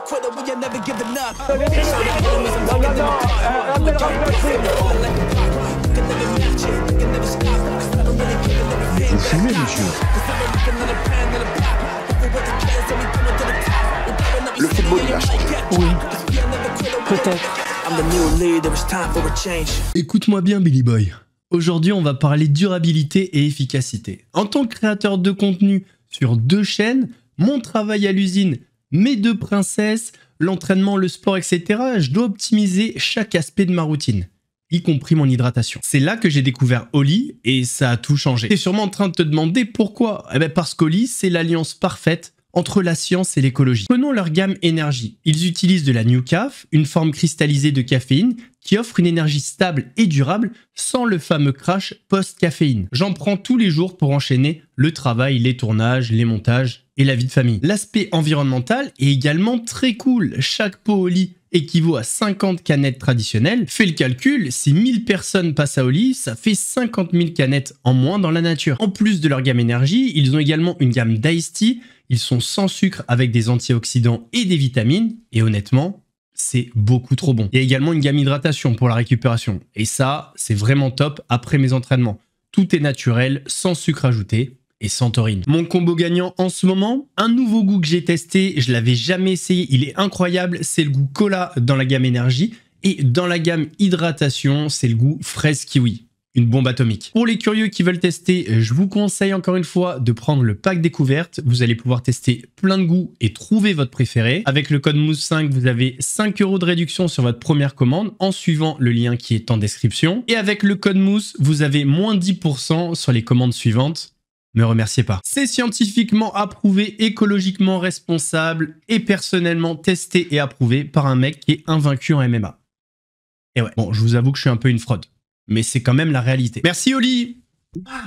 Vous fumez, monsieur? Le football, il a changé. Oui, peut-être. Écoute-moi bien, Billy Boy. Aujourd'hui, on va parler durabilité et efficacité. En tant que créateur de contenu sur 2 chaînes, mon travail à l'usine, mes 2 princesses, l'entraînement, le sport, etc., je dois optimiser chaque aspect de ma routine, y compris mon hydratation. C'est là que j'ai découvert Oli et ça a tout changé. Tu es sûrement en train de te demander pourquoi. Eh bien parce qu'Oli, c'est l'alliance parfaite entre la science et l'écologie. Prenons leur gamme énergie. Ils utilisent de la New Caf, une forme cristallisée de caféine qui offre une énergie stable et durable sans le fameux crash post-caféine. J'en prends tous les jours pour enchaîner le travail, les tournages, les montages et la vie de famille. L'aspect environnemental est également très cool. Chaque pot Oli équivaut à 50 canettes traditionnelles. Fais le calcul, si 1000 personnes passent à Oli, ça fait 50 000 canettes en moins dans la nature. En plus de leur gamme énergie, ils ont également une gamme d'Ice Tea. Ils sont sans sucre avec des antioxydants et des vitamines. Et honnêtement, c'est beaucoup trop bon. Il y a également une gamme hydratation pour la récupération. Et ça, c'est vraiment top après mes entraînements. Tout est naturel, sans sucre ajouté et sans taurine. Mon combo gagnant en ce moment, un nouveau goût que j'ai testé, je l'avais jamais essayé, il est incroyable, c'est le goût cola dans la gamme énergie. Et dans la gamme hydratation, c'est le goût fraise kiwi. Une bombe atomique. Pour les curieux qui veulent tester, je vous conseille encore une fois de prendre le pack découverte. Vous allez pouvoir tester plein de goûts et trouver votre préféré. Avec le code MOUSE5, vous avez 5 € de réduction sur votre première commande en suivant le lien qui est en description. Et avec le code MOUSE, vous avez moins 10% sur les commandes suivantes. Me remerciez pas. C'est scientifiquement approuvé, écologiquement responsable et personnellement testé et approuvé par un mec qui est invaincu en MMA. Et ouais, bon, je vous avoue que je suis un peu une fraude. Mais c'est quand même la réalité. Merci Oli.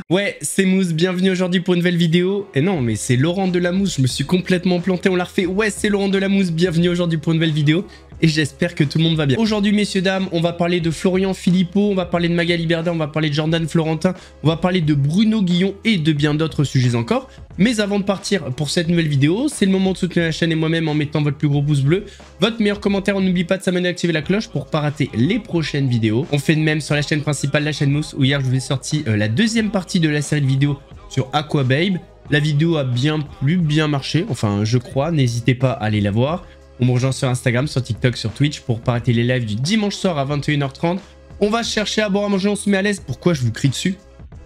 Ouais, c'est Mousse, bienvenue aujourd'hui pour une nouvelle vidéo. Et non, mais c'est Laurent Delamousse, je me suis complètement planté, on l'a refait. Ouais, c'est Laurent Delamousse, bienvenue aujourd'hui pour une nouvelle vidéo. Et j'espère que tout le monde va bien. Aujourd'hui, messieurs, dames, on va parler de Florian Philippot, on va parler de Magali Berda, on va parler de Jordan Florentin, on va parler de Bruno Guillon et de bien d'autres sujets encore. Mais avant de partir pour cette nouvelle vidéo, c'est le moment de soutenir la chaîne et moi-même en mettant votre plus gros pouce bleu, votre meilleur commentaire, on n'oublie pas de s'abonner et d'activer la cloche pour pas rater les prochaines vidéos. On fait de même sur la chaîne principale, la chaîne Mousse, où hier je vous ai sorti la deuxième partie de la série de vidéos sur Aquababe. La vidéo a bien marché, enfin je crois, n'hésitez pas à aller la voir. On me rejoint sur Instagram, sur TikTok, sur Twitch pour pas rater les lives du dimanche soir à 21h30. On va chercher à boire, à manger, on se met à l'aise. Pourquoi je vous crie dessus?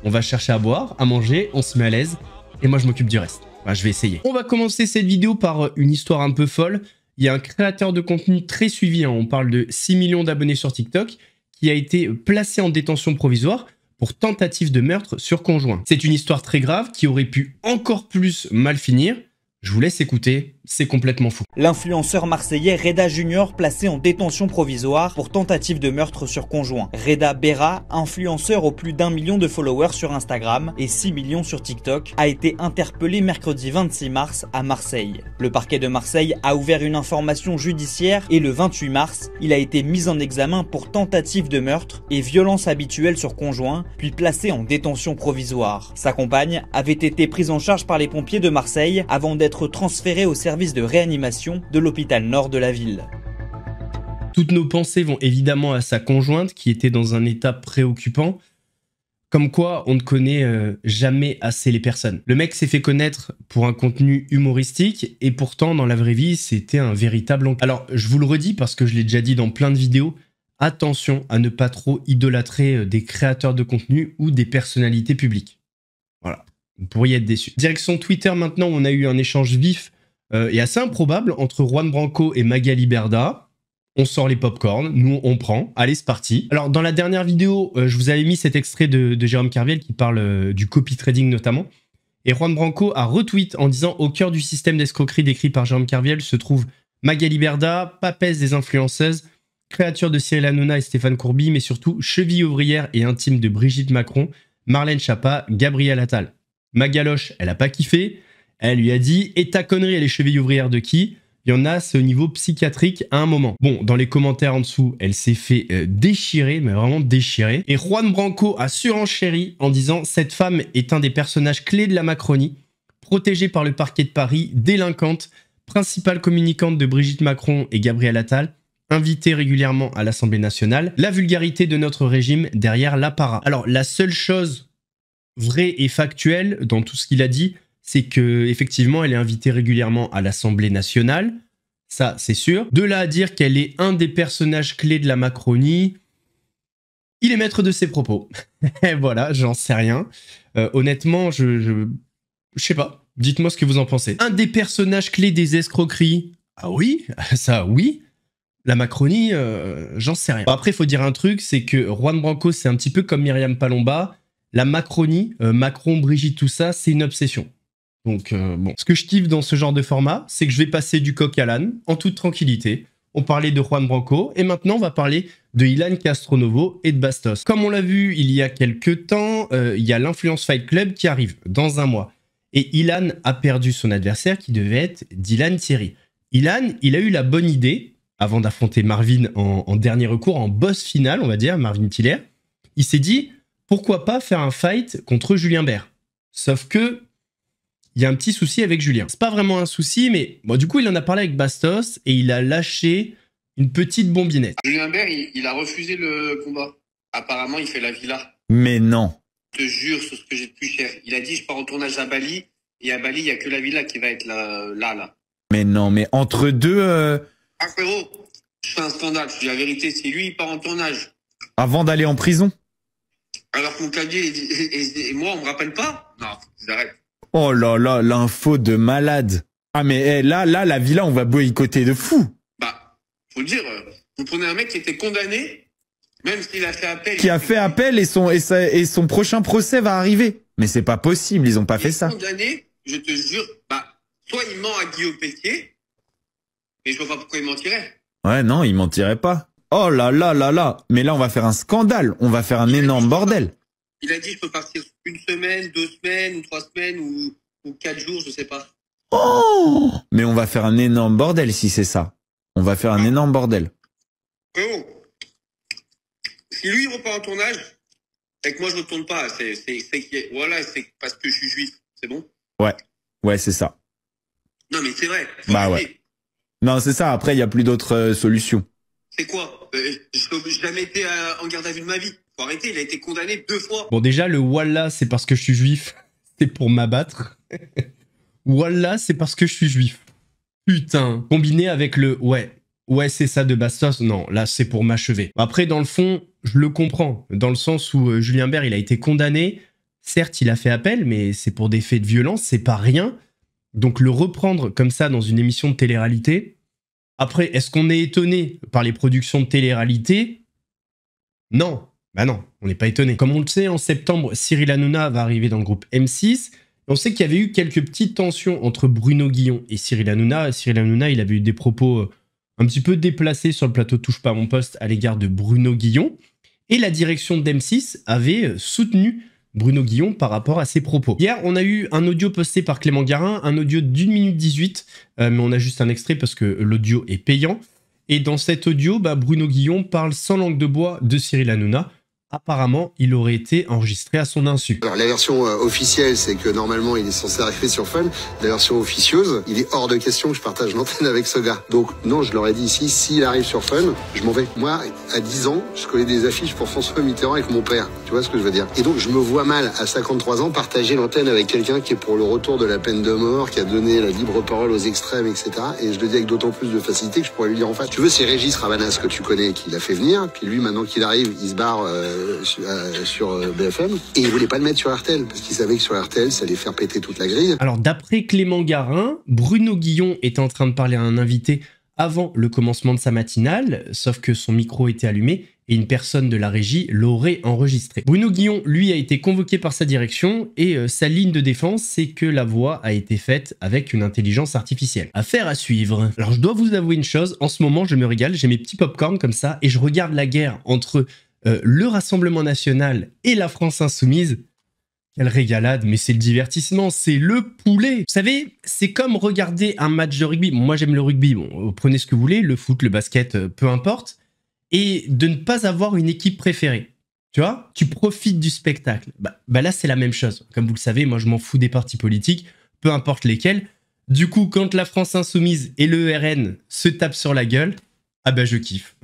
On va chercher à boire, à manger, on se met à l'aise. Et moi, je m'occupe du reste. Enfin, je vais essayer. On va commencer cette vidéo par une histoire un peu folle. Il y a un créateur de contenu très suivi, hein, on parle de 6 millions d'abonnés sur TikTok, qui a été placé en détention provisoire pour tentative de meurtre sur conjoint. C'est une histoire très grave qui aurait pu encore plus mal finir. Je vous laisse écouter, c'est complètement fou. L'influenceur marseillais Reda Junior placé en détention provisoire pour tentative de meurtre sur conjoint. Reda Berra, influenceur aux plus d'1 million de followers sur Instagram et 6 millions sur TikTok, a été interpellé mercredi 26 mars à Marseille. Le parquet de Marseille a ouvert une information judiciaire et le 28 mars, il a été mis en examen pour tentative de meurtre et violence habituelle sur conjoint, puis placé en détention provisoire. Sa compagne avait été prise en charge par les pompiers de Marseille avant d'être transféré au service de réanimation de l'hôpital nord de la ville. Toutes nos pensées vont évidemment à sa conjointe qui était dans un état préoccupant. Comme quoi, on ne connaît jamais assez les personnes. Le mec s'est fait connaître pour un contenu humoristique et pourtant, dans la vraie vie, c'était un véritable enculé. Alors, je vous le redis parce que je l'ai déjà dit dans plein de vidéos, attention à ne pas trop idolâtrer des créateurs de contenu ou des personnalités publiques. Voilà. Vous pourriez être déçu. Direction Twitter maintenant, on a eu un échange vif et assez improbable entre Juan Branco et Magali Berda. On sort les popcorn, nous on prend. Allez, c'est parti. Alors dans la dernière vidéo, je vous avais mis cet extrait de Jérôme Kerviel qui parle du copy trading notamment. Et Juan Branco a retweet en disant « Au cœur du système d'escroquerie décrit par Jérôme Kerviel se trouve Magali Berda, papesse des influenceuses, créature de Cyril Hanouna et Stéphane Courby, mais surtout cheville ouvrière et intime de Brigitte Macron, Marlène Schiappa, Gabriel Attal. Magaloche, elle a pas kiffé. Elle lui a dit « Et ta connerie, elle est cheville ouvrière de qui ?» Il y en a, c'est au niveau psychiatrique à un moment. Bon, dans les commentaires en dessous, elle s'est fait déchirer, mais vraiment déchirer. Et Juan Branco a surenchéri en disant « Cette femme est un des personnages clés de la Macronie, protégée par le parquet de Paris, délinquante, principale communicante de Brigitte Macron et Gabriel Attal, invitée régulièrement à l'Assemblée nationale, la vulgarité de notre régime derrière l'apparat. Alors, la seule chose vraie et factuelle dans tout ce qu'il a dit, c'est que effectivement, elle est invitée régulièrement à l'Assemblée nationale. Ça, c'est sûr. De là à dire qu'elle est un des personnages clés de la Macronie, il est maître de ses propos. Voilà, j'en sais rien. Honnêtement, je sais pas. Dites-moi ce que vous en pensez. Un des personnages clés des escroqueries. Ah oui, ça oui. La Macronie, j'en sais rien. Bon, après, il faut dire un truc, c'est que Juan Branco, c'est un petit peu comme Myriam Palomba. La Macronie, Macron, Brigitte, tout ça, c'est une obsession. Donc bon. Ce que je kiffe dans ce genre de format, c'est que je vais passer du coq à l'âne, en toute tranquillité. On parlait de Juan Branco, et maintenant on va parler de Ilan Castronovo et de Bastos. Comme on l'a vu il y a quelques temps, il y a l'Influence Fight Club qui arrive dans un mois. Et Ilan a perdu son adversaire qui devait être Dylan Thierry. Ilan, il a eu la bonne idée, avant d'affronter Marvin en dernier recours, en boss final, on va dire, Marvin Tiller. Il s'est dit, pourquoi pas faire un fight contre Julien Bert? Sauf que il y a un petit souci avec Julien. C'est pas vraiment un souci, mais bon, du coup, il en a parlé avec Bastos et il a lâché une petite bombinette. Julien Bert, il a refusé le combat. Apparemment, il fait la villa. Mais non. Je te jure sur ce que j'ai de plus cher. Il a dit, je pars en tournage à Bali, et à Bali, il n'y a que la villa qui va être là. Mais non, mais entre deux... Ah frérot, je fais un scandale. Je dis la vérité, c'est lui, il part en tournage. Avant d'aller en prison? Alors que mon clavier et moi, on me rappelle pas? Non, j'arrête. Oh là là, l'info de malade. Ah mais là, la villa, on va boycotter de fou. Bah, faut le dire, vous prenez un mec qui était condamné, même s'il a fait appel. Qui a fait appel et son prochain procès va arriver. Mais c'est pas possible, ils ont pas fait ça. Condamné, je te jure, bah, soit il ment à Guillaume Pelletier, et je vois pas pourquoi il mentirait. Ouais, non, il mentirait pas. Oh là là là là. Mais là, on va faire un scandale. On va faire un énorme bordel. Il a dit, je peux partir une semaine, 2 semaines, ou 3 semaines, ou 4 jours, je sais pas. Oh! Mais on va faire un énorme bordel si c'est ça. On va faire un énorme bordel. Oh. Si lui, il repart en tournage, et que moi, je retourne pas, voilà, c'est parce que je suis juif. C'est bon? Ouais, c'est ça. Non, mais c'est vrai. Bah ouais. Non, c'est ça. Après, il y a plus d'autres solutions. C'est quoi? Je n'ai jamais été en garde à vue de ma vie. Faut arrêter, il a été condamné 2 fois. Bon, déjà, le Wallah, c'est parce que je suis juif. C'est pour m'abattre. Wallah, c'est parce que je suis juif. Putain. Combiné avec le ouais, c'est ça de Bastos. Non, là, c'est pour m'achever. Après, dans le fond, je le comprends. Dans le sens où Julien Bert, il a été condamné. Certes, il a fait appel, mais c'est pour des faits de violence, c'est pas rien. Donc, le reprendre comme ça dans une émission de télé-réalité. Après, est-ce qu'on est étonné par les productions de télé-réalité? Non. Bah non, on n'est pas étonné. Comme on le sait, en septembre, Cyril Hanouna va arriver dans le groupe M6. On sait qu'il y avait eu quelques petites tensions entre Bruno Guillon et Cyril Hanouna. Cyril Hanouna, il avait eu des propos un petit peu déplacés sur le plateau Touche pas à mon poste à l'égard de Bruno Guillon. Et la direction d'M6 avait soutenu Bruno Guillon par rapport à ses propos. Hier, on a eu un audio posté par Clément Garin, un audio d'1 minute 18, mais on a juste un extrait parce que l'audio est payant. Et dans cet audio, Bruno Guillon parle sans langue de bois de Cyril Hanouna. Apparemment, il aurait été enregistré à son insu. Alors la version officielle, c'est que normalement il est censé arriver sur Fun. La version officieuse, il est hors de question que je partage l'antenne avec ce gars. Donc non, je leur ai dit ici, s'il arrive sur Fun, je m'en vais. Moi, à 10 ans, je collais des affiches pour François Mitterrand avec mon père. Tu vois ce que je veux dire? Et donc je me vois mal, à 53 ans, partager l'antenne avec quelqu'un qui est pour le retour de la peine de mort, qui a donné la libre parole aux extrêmes, etc. Et je le dis avec d'autant plus de facilité que je pourrais lui dire en face. Tu veux, c'est Régis Ravanas que tu connais, qui l'a fait venir. Puis lui, maintenant qu'il arrive, il se barre sur BFM, et il voulait pas le mettre sur RTL parce qu'il savait que sur RTL ça allait faire péter toute la grille. Alors d'après Clément Garin, Bruno Guillon était en train de parler à un invité avant le commencement de sa matinale, sauf que son micro était allumé et une personne de la régie l'aurait enregistré. Bruno Guillon, lui, a été convoqué par sa direction et sa ligne de défense, c'est que la voix a été faite avec une intelligence artificielle. Affaire à suivre. Alors je dois vous avouer une chose, en ce moment je me régale, j'ai mes petits popcorn comme ça et je regarde la guerre entre le Rassemblement National et la France Insoumise. Quelle régalade, mais c'est le divertissement, c'est le poulet. Vous savez, c'est comme regarder un match de rugby. Bon, moi j'aime le rugby, bon, prenez ce que vous voulez, le foot, le basket, peu importe. Et de ne pas avoir une équipe préférée. Tu vois, tu profites du spectacle. Bah là c'est la même chose. Comme vous le savez, moi je m'en fous des partis politiques, peu importe lesquels. Du coup, quand la France Insoumise et le RN se tapent sur la gueule, ah bah je kiffe.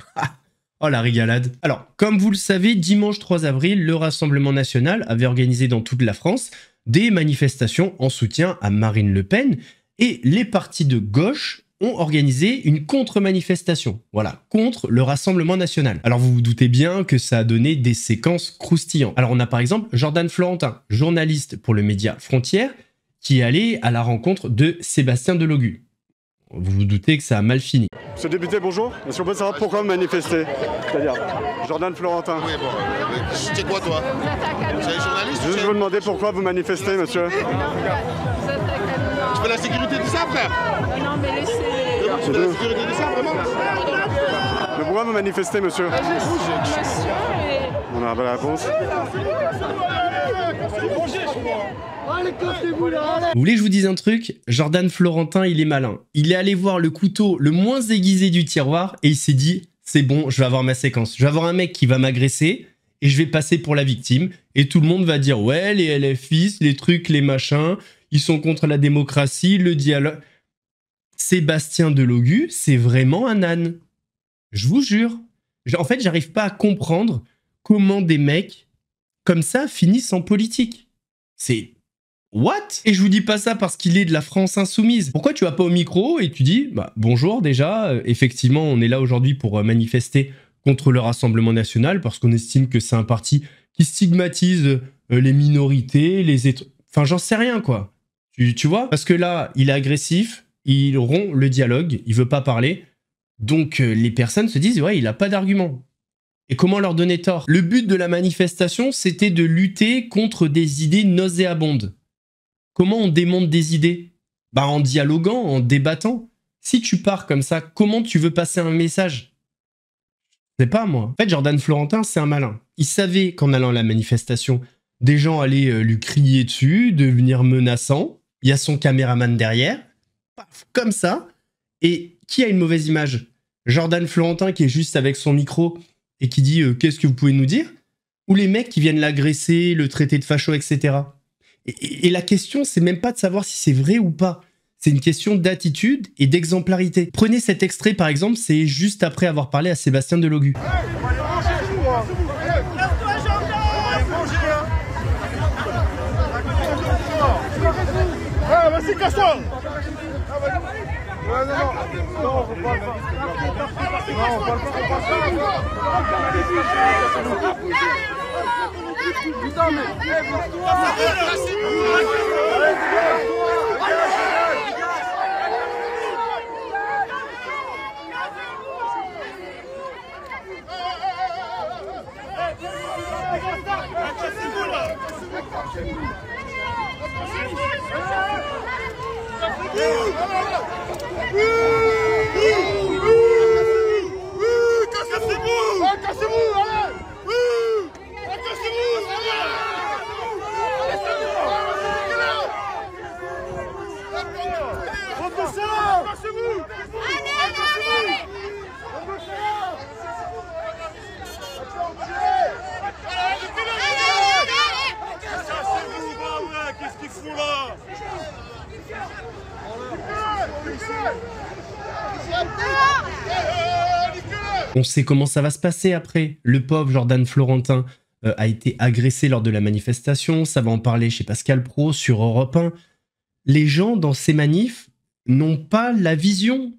Oh la régalade. Alors, comme vous le savez, dimanche 3 avril, le Rassemblement National avait organisé dans toute la France des manifestations en soutien à Marine Le Pen et les partis de gauche ont organisé une contre-manifestation. Voilà, contre le Rassemblement National. Alors vous vous doutez bien que ça a donné des séquences croustillantes. Alors on a par exemple Jordan Florentin, journaliste pour le média Frontières, qui est allé à la rencontre de Sébastien Delogu. Vous vous doutez que ça a mal fini. Monsieur le député, bonjour. Est-ce qu'on peut savoir pourquoi vous manifestez? C'est-à-dire, Jordan Florentin. Oui, bon, c'est quoi toi? Vous êtes journaliste? Je vais vous demander pourquoi vous manifestez, monsieur. Tu fais la sécurité de ça, frère? Non, mais laissez. Tu fais la sécurité de ça, vraiment? Mais pourquoi vous manifestez, monsieur? On a la réponse. Vous voulez que je vous dise un truc? Jordan Florentin, il est malin. Il est allé voir le couteau le moins aiguisé du tiroir et il s'est dit, c'est bon, je vais avoir ma séquence. Je vais avoir un mec qui va m'agresser et je vais passer pour la victime. Et tout le monde va dire, ouais, les LFistes, les trucs, les machins, ils sont contre la démocratie, le dialogue. Sébastien Delogu, c'est vraiment un âne. Je vous jure. En fait, j'arrive pas à comprendre comment des mecs comme ça finissent en politique. C'est... What? Et je vous dis pas ça parce qu'il est de la France Insoumise. Pourquoi tu vas pas au micro et tu dis, bah bonjour déjà, effectivement on est là aujourd'hui pour manifester contre le Rassemblement National parce qu'on estime que c'est un parti qui stigmatise les minorités, enfin j'en sais rien quoi. Tu vois? Parce que là, il est agressif, il rompt le dialogue, il veut pas parler, donc les personnes se disent, ouais, il a pas d'argument. Et comment leur donner tort? Le but de la manifestation, c'était de lutter contre des idées nauséabondes. Comment on démonte des idées? Bah en dialoguant, en débattant. Si tu pars comme ça, comment tu veux passer un message? Je sais pas moi. En fait, Jordan Florentin, c'est un malin. Il savait qu'en allant à la manifestation, des gens allaient lui crier dessus, devenir menaçants. Il y a son caméraman derrière. Paf, comme ça. Et qui a une mauvaise image? Jordan Florentin qui est juste avec son micro et qui dit qu'est-ce que vous pouvez nous dire? Ou les mecs qui viennent l'agresser, le traiter de facho, etc. Et la question, c'est même pas de savoir si c'est vrai ou pas. C'est une question d'attitude et d'exemplarité. Prenez cet extrait, par exemple, c'est juste après avoir parlé à Sébastien Delogu. Vas-y, casse-toi! Putain, mais... Qu'est-ce qu'ils font là? On sait comment ça va se passer après. Le pauvre Jordan Florentin a été agressé lors de la manifestation. Ça va en parler chez Pascal Praud sur Europe 1. Les gens dans ces manifs n'ont pas la vision.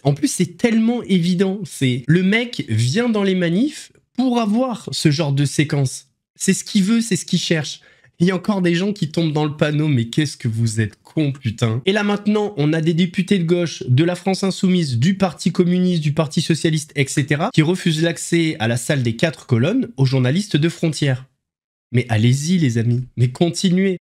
En plus, c'est tellement évident. Le mec vient dans les manifs pour avoir ce genre de séquence. C'est ce qu'il veut, c'est ce qu'il cherche. Il y a encore des gens qui tombent dans le panneau, mais qu'est-ce que vous êtes cons, putain. Et là maintenant, on a des députés de gauche, de la France Insoumise, du Parti communiste, du Parti socialiste, etc. qui refusent l'accès à la salle des 4 colonnes aux journalistes de Frontières. Mais allez-y les amis, mais continuez.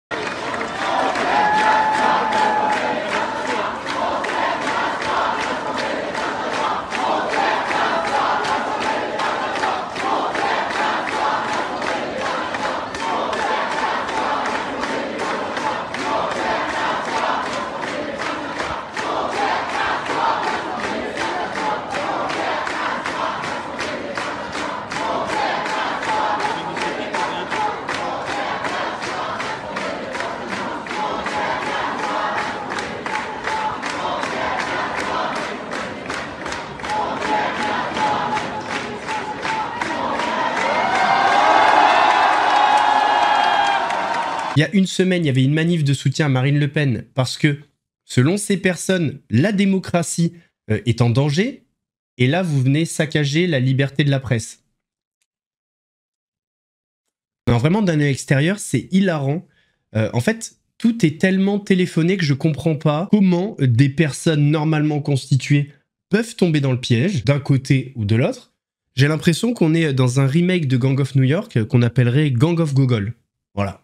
Il y a une semaine, il y avait une manif de soutien à Marine Le Pen parce que, selon ces personnes, la démocratie est en danger. Et là, vous venez saccager la liberté de la presse. Non, vraiment, d'un œil extérieur, c'est hilarant. En fait, tout est tellement téléphoné que je comprends pas comment des personnes normalement constituées peuvent tomber dans le piège, d'un côté ou de l'autre. J'ai l'impression qu'on est dans un remake de Gang of New York qu'on appellerait Gang of Gogol. Voilà.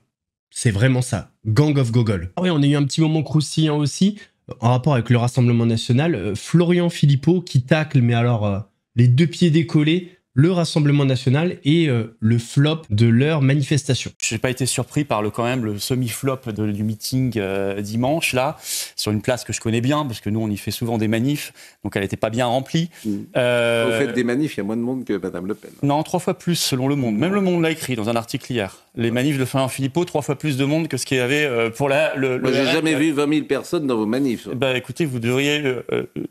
C'est vraiment ça. Gang of Gogol. Ah oui, on a eu un petit moment croustillant aussi, en rapport avec le Rassemblement National. Florian Philippot qui tacle, mais alors les deux pieds décollés, le Rassemblement National et le flop de leur manifestation. Je n'ai pas été surpris par quand même le semi-flop du meeting dimanche, là, sur une place que je connais bien, parce que nous, on y fait souvent des manifs, donc elle n'était pas bien remplie. Vous faites des manifs, il y a moins de monde que Madame Le Pen. Non, 3 fois plus, selon Le Monde. Même Le Monde l'a écrit dans un article hier. Les manifs de Florian Philippot, 3 fois plus de monde que ce qu'il y avait pour le Moi, j'ai jamais vu 20 000 personnes dans vos manifs. Bah, écoutez, vous devriez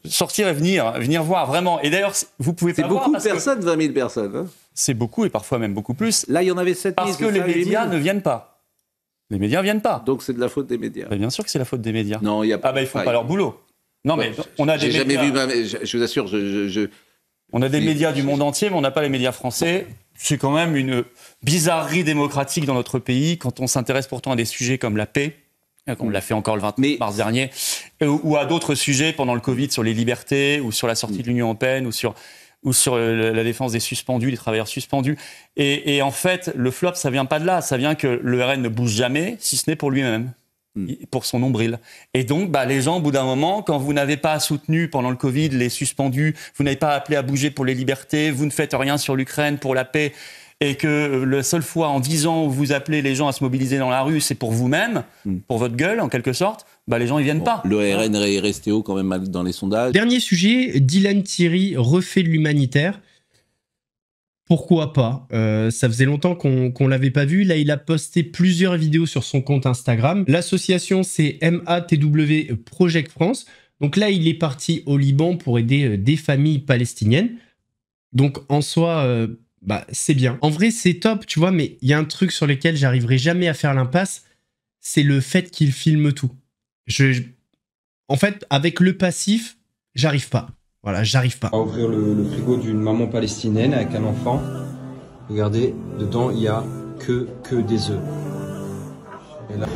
sortir et venir voir, vraiment. Et d'ailleurs, vous pouvez pas voir... C'est beaucoup de personnes, 20 000 personnes. Hein. C'est beaucoup, et parfois même beaucoup plus. Là, il y en avait 7 000. Parce que les médias ne viennent pas. Les médias ne viennent pas. Donc c'est de la faute des médias. Bah, bien sûr que c'est la faute des médias. Non, il y a pas... Ah bah, ils font pas leur boulot. Non, mais on a des médias... J'ai jamais vu... Je vous assure, On a des médias du monde entier, mais on n'a pas les médias français. C'est quand même une bizarrerie démocratique dans notre pays, quand on s'intéresse pourtant à des sujets comme la paix, comme on l'a fait encore le 29 mars dernier, ou à d'autres sujets pendant le Covid sur les libertés, ou sur la sortie de l'Union européenne, ou sur la défense des suspendus, des travailleurs suspendus. Et en fait, le flop, ça vient pas de là. Ça vient que le RN ne bouge jamais, si ce n'est pour lui-même, pour son nombril. Et donc, les gens, au bout d'un moment, quand vous n'avez pas soutenu pendant le Covid les suspendus, vous n'avez pas appelé à bouger pour les libertés, vous ne faites rien sur l'Ukraine pour la paix, et que la seule fois en 10 ans où vous appelez les gens à se mobiliser dans la rue, c'est pour vous-même, pour votre gueule, en quelque sorte, les gens, ils viennent pas. Le RN est resté haut quand même dans les sondages. Dernier sujet, Dylan Thierry refait de l'humanitaire. Pourquoi pas? Ça faisait longtemps qu'on l'avait pas vu. Là, il a posté plusieurs vidéos sur son compte Instagram. L'association, c'est MATW Project France. Donc là, il est parti au Liban pour aider des familles palestiniennes. Donc en soi... c'est bien. En vrai, c'est top, tu vois, mais il y a un truc sur lequel j'arriverai jamais à faire l'impasse, c'est le fait qu'il filme tout. En fait, avec le passif, j'arrive pas. Voilà, j'arrive pas. On va ouvrir le frigo d'une maman palestinienne avec un enfant. Regardez, dedans, il y a que des œufs. Et là...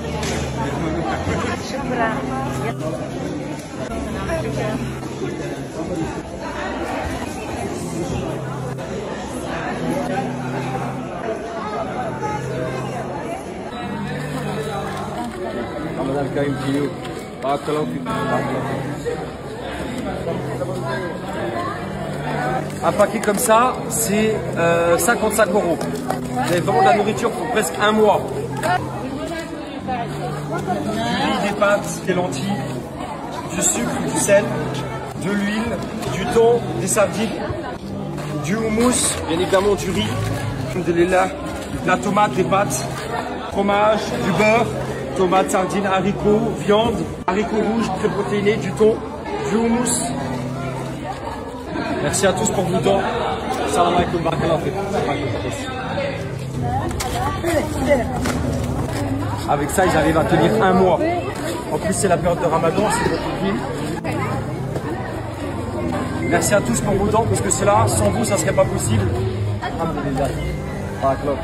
Un paquet comme ça, c'est 55 €. Vous avez vraiment de la nourriture pour presque un mois. Du riz, des pâtes, des lentilles, du sucre, du sel, de l'huile, du thon, des sardines, du houmous, bien évidemment du riz, de la tomate, des pâtes, fromage, du beurre, tomates, sardines, haricots, viande, haricots rouges, très protéinés, du thon, du houmous. Merci à tous pour vos dons. Salam alaikum, barakallah. Avec ça, ils arrivent à tenir un mois. En plus, c'est la période de Ramadan, c'est votre ville. Merci à tous pour vos dons, parce que cela, sans vous, ça ne serait pas possible. Alhamdulillah. Barakallah.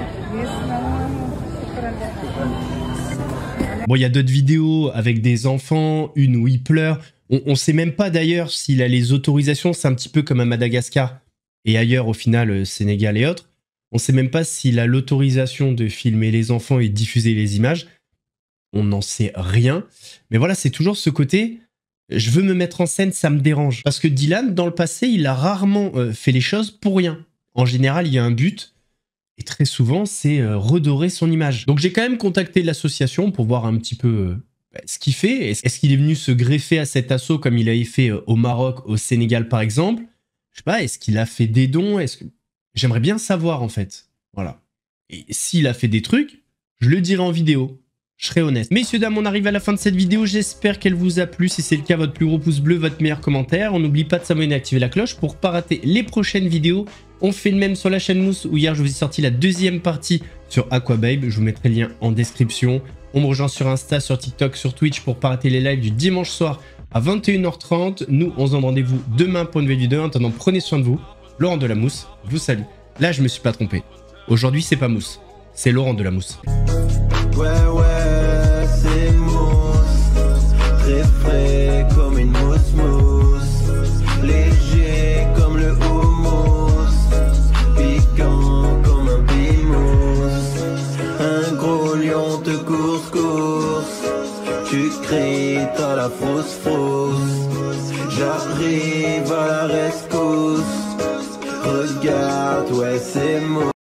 Bon, il y a d'autres vidéos avec des enfants, une où il pleure. On sait même pas d'ailleurs s'il a les autorisations, c'est un petit peu comme à Madagascar et ailleurs au final, Sénégal et autres. On sait même pas s'il a l'autorisation de filmer les enfants et diffuser les images. On n'en sait rien. Mais voilà, c'est toujours ce côté, je veux me mettre en scène, ça me dérange. Parce que Dylan, dans le passé, il a rarement fait les choses pour rien. En général, il y a un but. Et très souvent, c'est redorer son image. Donc j'ai quand même contacté l'association pour voir un petit peu ce qu'il fait. Est-ce qu'il est venu se greffer à cet assaut comme il avait fait au Maroc, au Sénégal par exemple? Je sais pas, est-ce qu'il a fait des dons? J'aimerais bien savoir en fait. Voilà. Et s'il a fait des trucs, je le dirai en vidéo. Je serai honnête. Messieurs, dames, on arrive à la fin de cette vidéo. J'espère qu'elle vous a plu. Si c'est le cas, votre plus gros pouce bleu, votre meilleur commentaire. On n'oublie pas de s'abonner et d'activer la cloche pour ne pas rater les prochaines vidéos. On fait le même sur la chaîne Mousse où hier je vous ai sorti la deuxième partie sur Aquababe. Je vous mettrai le lien en description. On me rejoint sur Insta, sur TikTok, sur Twitch pour pas rater les lives du dimanche soir à 21h30. Nous, on se donne rendez-vous demain pour une nouvelle vidéo. En attendant, prenez soin de vous. Laurent de la Mousse vous salue. Là, je me suis pas trompé. Aujourd'hui, c'est pas Mousse, c'est Laurent de la Mousse. Ouais, c'est mousse. Très frais comme une mousse. Léger comme le houmous. Piquant comme un bimousse. Un gros lion te course. Tu cries, t'as la frousse. J'arrive à la rescousse. Regarde, ouais, c'est mousse.